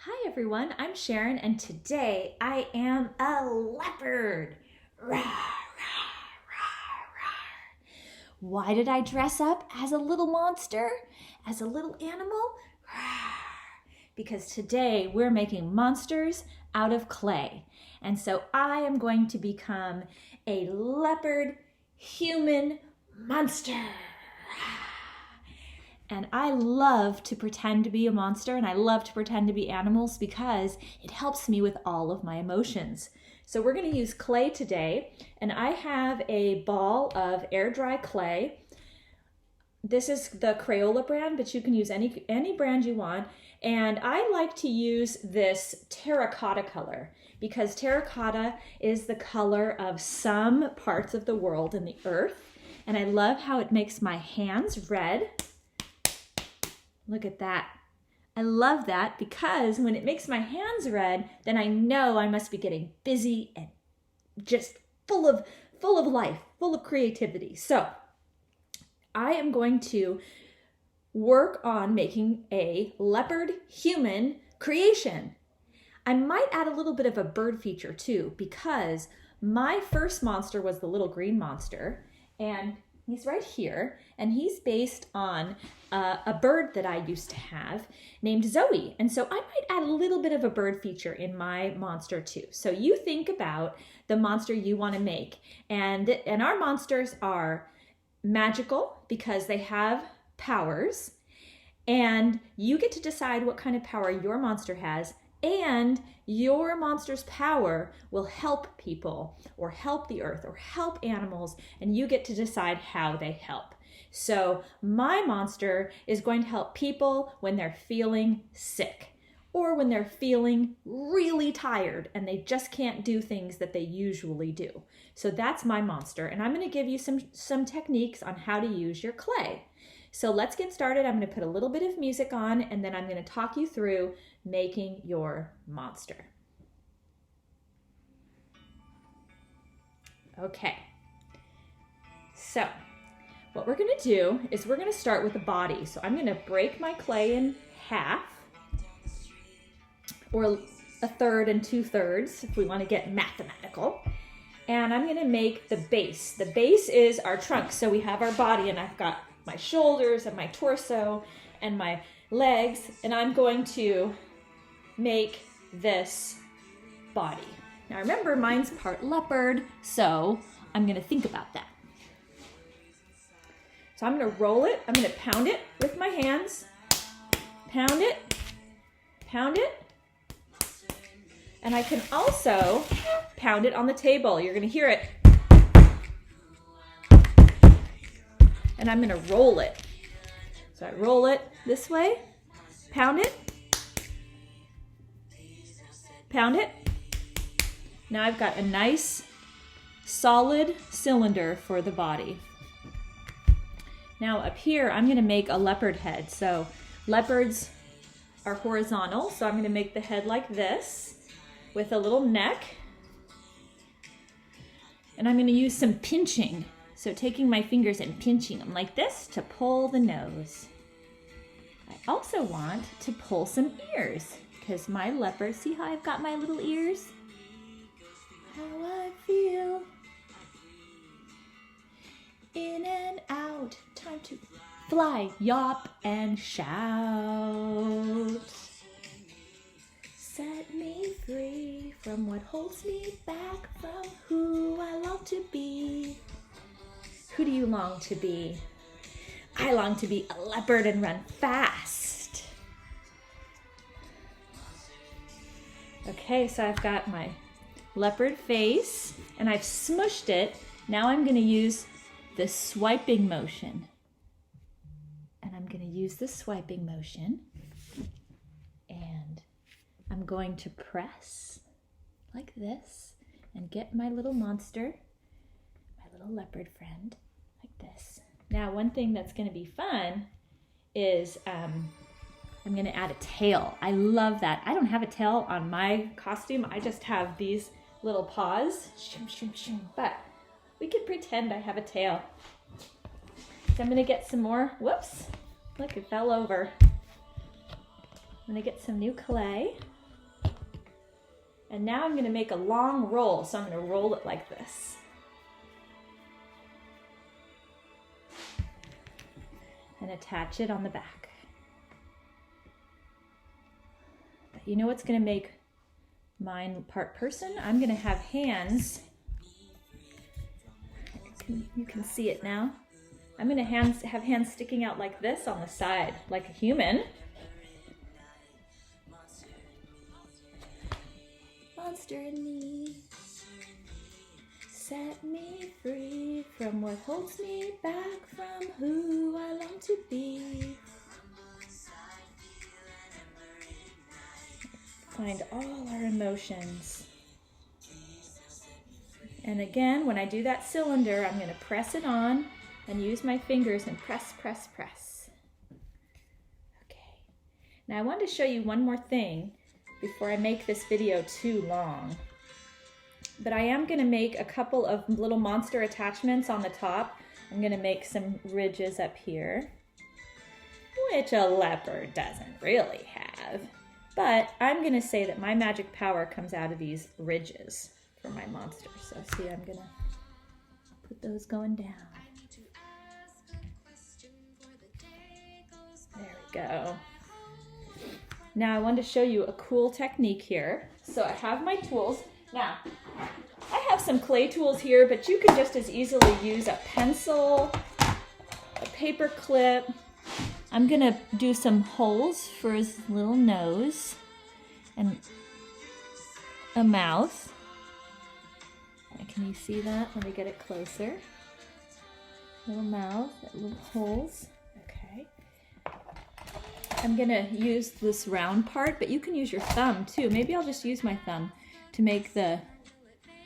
Hi everyone, I'm Sharon and today I am a leopard. Rawr, rawr, rawr, rawr. Why did I dress up as a little monster, as a little animal? Rawr. Because today we're making monsters out of clay. And so I am going to become a leopard human monster. And I love to pretend to be a monster and I love to pretend to be animals because it helps me with all of my emotions. So we're going to use clay today, and I have a ball of air dry clay. This is the Crayola brand, but you can use any brand you want. And I like to use this terracotta color because terracotta is the color of some parts of the world and the earth. And I love how it makes my hands red. Look at that. I love that because when it makes my hands red, then I know I must be getting busy and just full of life, full of creativity. So I am going to work on making a leopard human creation. I might add a little bit of a bird feature too, because my first monster was the little green monster, and he's right here, and he's based on a bird that I used to have named Zoe. And so I might add a little bit of a bird feature in my monster too. So you think about the monster you want to make. And our monsters are magical because they have powers. And you get to decide what kind of power your monster has. And your monster's power will help people or help the earth or help animals, and you get to decide how they help. So my monster is going to help people when they're feeling sick or when they're feeling really tired and they just can't do things that they usually do. So that's my monster, and I'm going to give you some techniques on how to use your clay. So let's get started. I'm going to put a little bit of music on, and then I'm going to talk you through making your monster. Okay, so what we're going to do is we're going to start with the body. So I'm going to break my clay in half, or a third and 2/3 if we want to get mathematical. And I'm going to make the base. The base is our trunk. So we have our body, and I've got my shoulders and my torso and my legs, and I'm going to make this body. Now remember, mine's part leopard, so I'm going to think about that. So I'm going to roll it, I'm going to pound it with my hands, pound it, and I can also pound it on the table. You're going to hear it. And I'm going to roll it. So I roll it this way, pound it, pound it. Now I've got a nice solid cylinder for the body. Now up here, I'm going to make a leopard head. So leopards are horizontal, so I'm going to make the head like this with a little neck. And I'm going to use some pinching. So taking my fingers and pinching them like this to pull the nose. I also want to pull some ears because my leopard, see how I've got my little ears? How I feel. In and out, time to fly, yop and shout. Set me free from what holds me back from who I long to be. Who do you long to be? I long to be a leopard and run fast. Okay, so I've got my leopard face and I've smushed it. Now I'm going to use the swiping motion. And I'm going to use the swiping motion. And I'm going to press like this and get my little monster, my little leopard friend, like this. Now, one thing that's going to be fun is I'm going to add a tail. I love that. I don't have a tail on my costume. I just have these little paws. Shoom, shoom, shoom. But we could pretend I have a tail. So I'm going to get some more. Whoops. Look, it fell over. I'm going to get some new clay. And now I'm going to make a long roll. So I'm going to roll it like this. And attach it on the back. But you know what's going to make mine part person? I'm going to have hands. You can see it now. I'm going to have hands sticking out like this on the side, like a human. Monster in me, set me free from what holds me back from who I long to be. Find all our emotions. And again, when I do that cylinder, I'm going to press it on and use my fingers and press, press, press. Okay. Now I want to show you one more thing before I make this video too long. But I am going to make a couple of little monster attachments on the top. I'm going to make some ridges up here, which a leopard doesn't really have. But I'm going to say that my magic power comes out of these ridges for my monster. So see, I'm going to put those going down. There we go. Now I want to show you a cool technique here. So I have my tools. Now, I have some clay tools here, but you can just as easily use a pencil, a paper clip. I'm gonna do some holes for his little nose and a mouth. Can you see that? Let me get it closer. Little mouth, little holes. Okay. I'm gonna use this round part, but you can use your thumb too. Maybe I'll just use my thumb to make the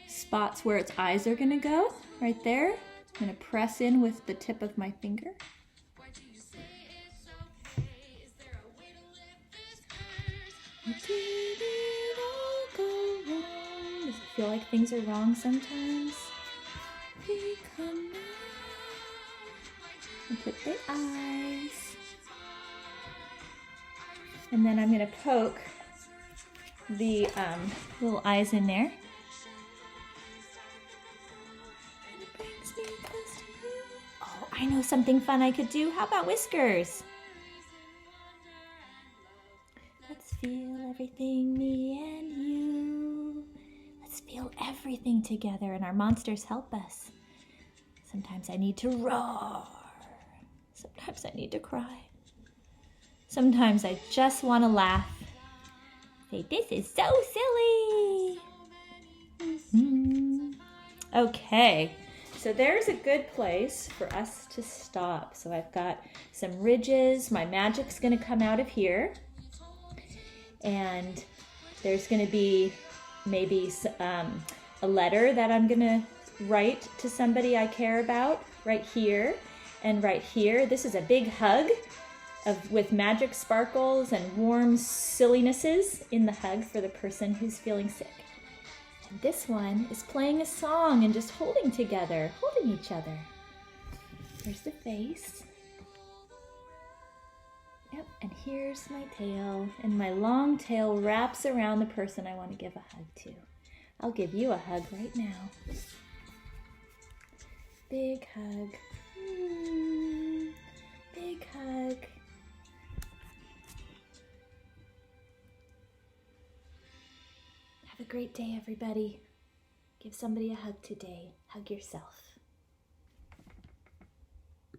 spots where its eyes are gonna go, right there. I'm gonna press in with the tip of my finger. Did it all go wrong? Does it feel like things are wrong sometimes? Become and put the eyes. And then I'm gonna poke the little eyes in there. And it brings me close to you. Oh, I know something fun I could do. How about Whiskers? Let's feel everything, me and you. Let's feel everything together, and our monsters help us. Sometimes I need to roar. Sometimes I need to cry. Sometimes I just want to laugh. Say, this is so silly. Mm-hmm. Okay, so there's a good place for us to stop. So I've got some ridges. My magic's going to come out of here. And there's going to be maybe a letter that I'm going to write to somebody I care about right here and right here. This is a big hug with magic sparkles and warm sillinesses in the hug for the person who's feeling sick. And this one is playing a song and just holding together, holding each other. There's the face. Yep, and here's my tail, and my long tail wraps around the person I want to give a hug to. I'll give you a hug right now. Big hug. Big hug. Have a great day, everybody. Give somebody a hug today. Hug yourself.